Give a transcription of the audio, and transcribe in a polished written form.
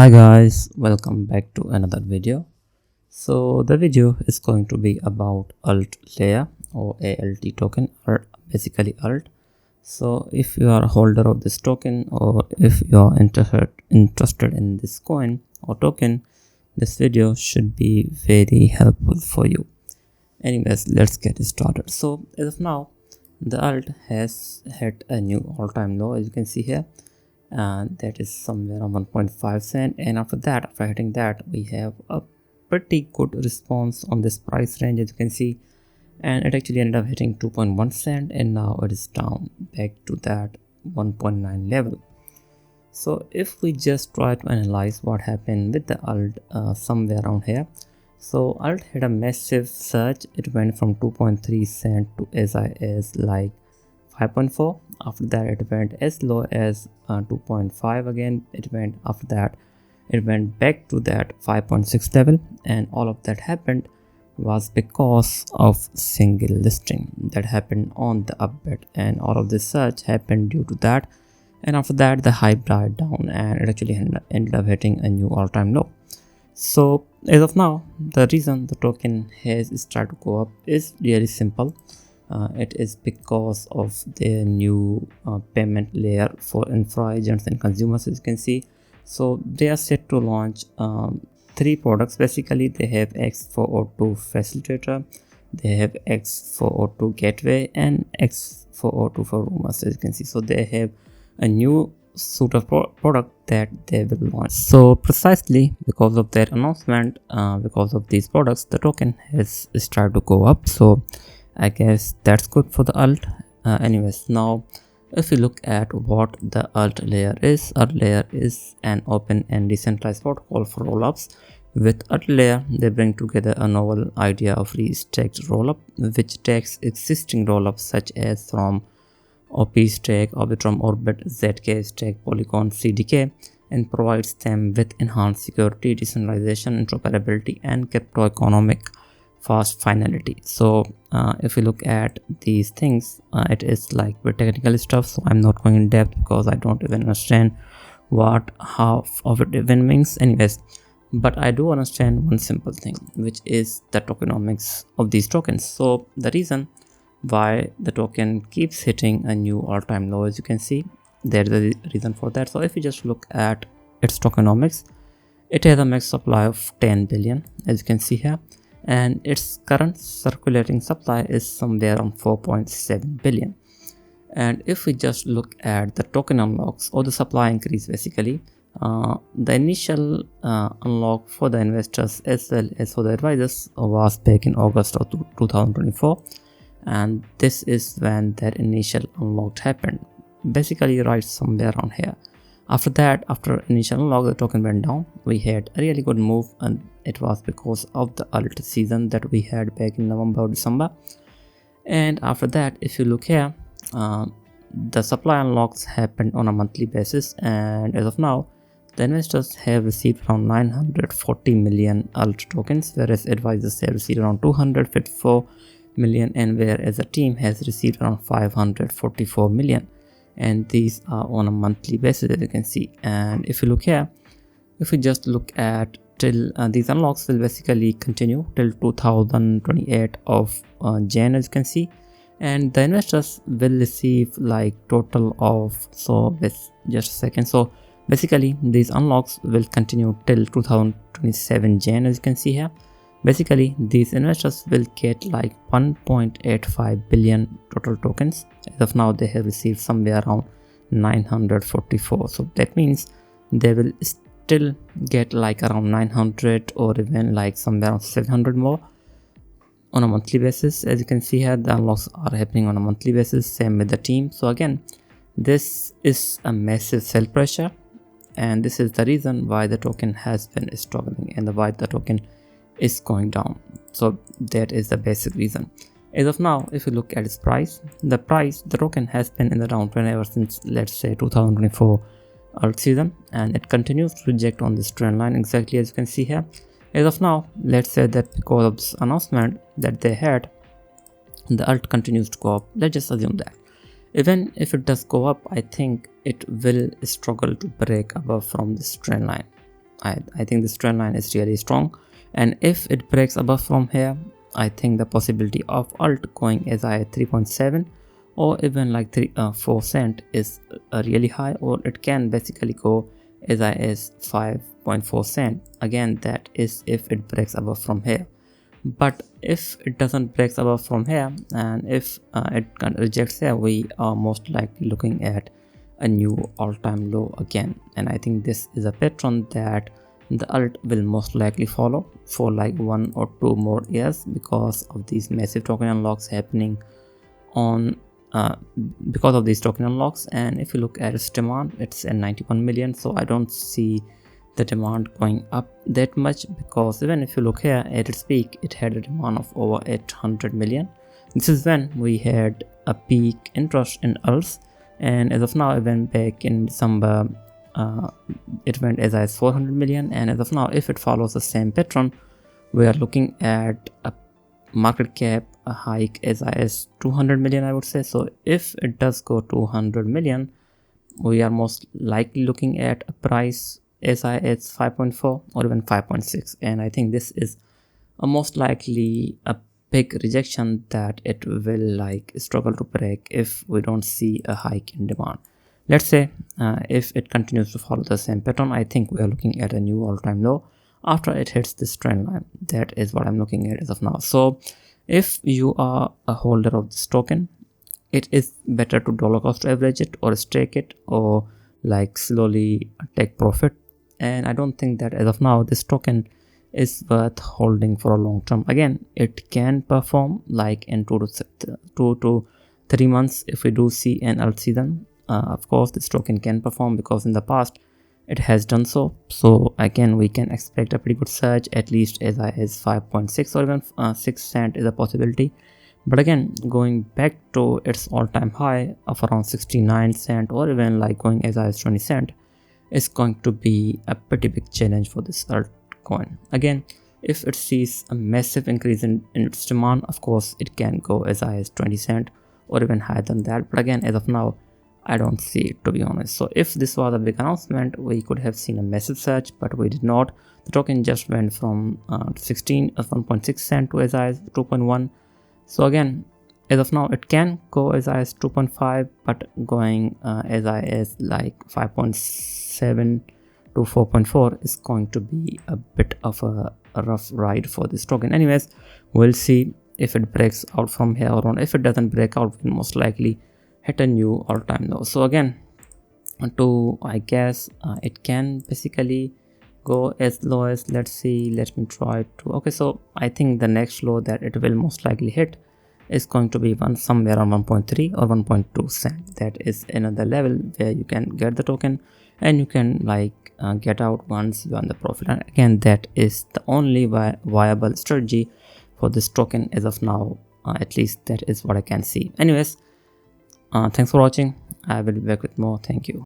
Hi guys, welcome back to another video. So the video is going to be about AltLayer or ALT token, or basically Alt. So if you are a holder of this token, or if you are interested in this coin or token, this video should be very helpful for you. Anyways, let's get started. So as of now, the Alt has hit a new all-time low, as you can see here. And that is somewhere on 1.5 cent, and after hitting that, we have a pretty good response on this price range, as you can see, and it actually ended up hitting 2.1 cent, and now it is down back to that 1.9 level. So if we just try to analyze what happened with the Alt somewhere around here, so Alt had a massive surge. It went from 2.3 cent to as high as like 5.4. After that, it went as low as 2.5 again. After that it went back to that 5.6 level, and all of that happened was because of single listing that happened on the upbit, and all of this surge happened due to that. And after that, the hype died down, and it actually ended up hitting a new all-time low. So as of now, the reason the token has started to go up is really simple. It is because of their new payment layer for infra agents and consumers, as you can see. So they are set to launch 3 products. Basically, they have X402 facilitator, they have X402 gateway, and X402 for rumors, as you can see. So they have a new suite of product that they will launch. So precisely because of their announcement, because of these products, the token has started to go up. So I guess that's good for the Alt. Anyways, now if you look at what the AltLayer is an open and decentralized protocol for rollups. With AltLayer, they bring together a novel idea of re-stacked rollup, which takes existing rollups such as from OP Stack, Arbitrum Orbit, ZK Stack, Polygon, CDK, and provides them with enhanced security, decentralization, interoperability, and crypto economic fast finality. So if you look at these things, it is like very technical stuff, so I'm not going in depth because I don't even understand what half of it even means. Anyways, but I do understand one simple thing, which is the tokenomics of these tokens. So the reason why the token keeps hitting a new all-time low, as you can see, there's a reason for that. So if you just look at its tokenomics, it has a max supply of 10 billion, as you can see here, and its current circulating supply is somewhere on 4.7 billion. And if we just look at the token unlocks or the supply increase, basically the initial unlock for the investors as well as for the advisors was back in August of 2024, and this is when that initial unlock happened, basically right somewhere around here. After that, after initial unlock, the token went down. We had a really good move, and it was because of the alt season that we had back in November or December. And after that, if you look here, the supply unlocks happened on a monthly basis, and as of now, the investors have received around 940 million alt tokens, whereas advisors have received around 254 million, and whereas a team has received around 544 million. And these are on a monthly basis, as you can see. And if you look here, if we just look at till these unlocks will basically continue till 2028 of Jan, as you can see, and the investors will receive like total of, so let's just a second, so basically these unlocks will continue till 2027 Jan, as you can see here. Basically, these investors will get like 1.85 billion total tokens. As of now, they have received somewhere around 944. So that means they will still get like around 900 or even like somewhere around 700 more on a monthly basis. As you can see here, the unlocks are happening on a monthly basis. Same with the team. So again, this is a massive sell pressure, and this is the reason why the token has been struggling and why the token is going down. So that is the basic reason. As of now, if you look at its price, the token has been in the downtrend ever since, let's say, 2024 alt season, and it continues to reject on this trend line, exactly as you can see here. As of now, let's say that because of this announcement that they had, the alt continues to go up. Let's just assume that even if it does go up, I think it will struggle to break above from this trend line. I think this trend line is really strong, and if it breaks above from here, I think the possibility of alt going as high as 3.7 or even like 4 cent is really high, or it can basically go as high as 5.4 cent. Again, that is if it breaks above from here. But if it doesn't break above from here, and if it rejects here, we are most likely looking at a new all-time low again. And I think this is a pattern that the alt will most likely follow for like 1 or 2 more years, because of these massive token unlocks happening on because of these token unlocks. And if you look at its demand, it's at 91 million, so I don't see the demand going up that much, because even if you look here at its peak, it had a demand of over 800 million. This is when we had a peak interest in alts, and as of now, it went back in December, it went as high as 400 million, and as of now, if it follows the same pattern, we are looking at a market cap a hike as high as 200 million, I would say. So if it does go to 100 million, we are most likely looking at a price as high as 5.4 or even 5.6, and I think this is a most likely a big rejection that it will like struggle to break if we don't see a hike in demand. Let's say if it continues to follow the same pattern, I think we are looking at a new all-time low after it hits this trend line. That is what I'm looking at as of now. So if you are a holder of this token, it is better to dollar cost average it or stake it or like slowly take profit. And I don't think that as of now this token is worth holding for a long term. Again, it can perform like in 2 to 3 months if we do see an alt season. Of course, this token can perform because in the past it has done so. So again, we can expect a pretty good surge, at least as high as 5.6 or even 6 cent is a possibility. But again, going back to its all-time high of around 69 cent or even like going as high as 20 cent is going to be a pretty big challenge for this altcoin. Again, if it sees a massive increase in its demand, of course it can go as high as 20 cent or even higher than that. But again, as of now, I don't see it, to be honest. So if this was a big announcement, we could have seen a massive surge, but we did not. The token just went from 1.6 cent to as high as 2.1. So again, as of now, it can go as high as 2.5, but going as high as like 5.7 to 4.4 is going to be a bit of a rough ride for this token. Anyways, we'll see if it breaks out from here or not. If it doesn't break out, we'll most likely hit a new all-time low. So again, I guess it can basically go as low as, let's see, let me try to, okay, so I think the next low that it will most likely hit is going to be somewhere around 1.3 or 1.2 cent. That is another level where you can get the token and you can like get out once you're on the profit. And again, that is the only viable strategy for this token as of now. At least that is what I can see. Anyways, thanks for watching. I will be back with more. Thank you.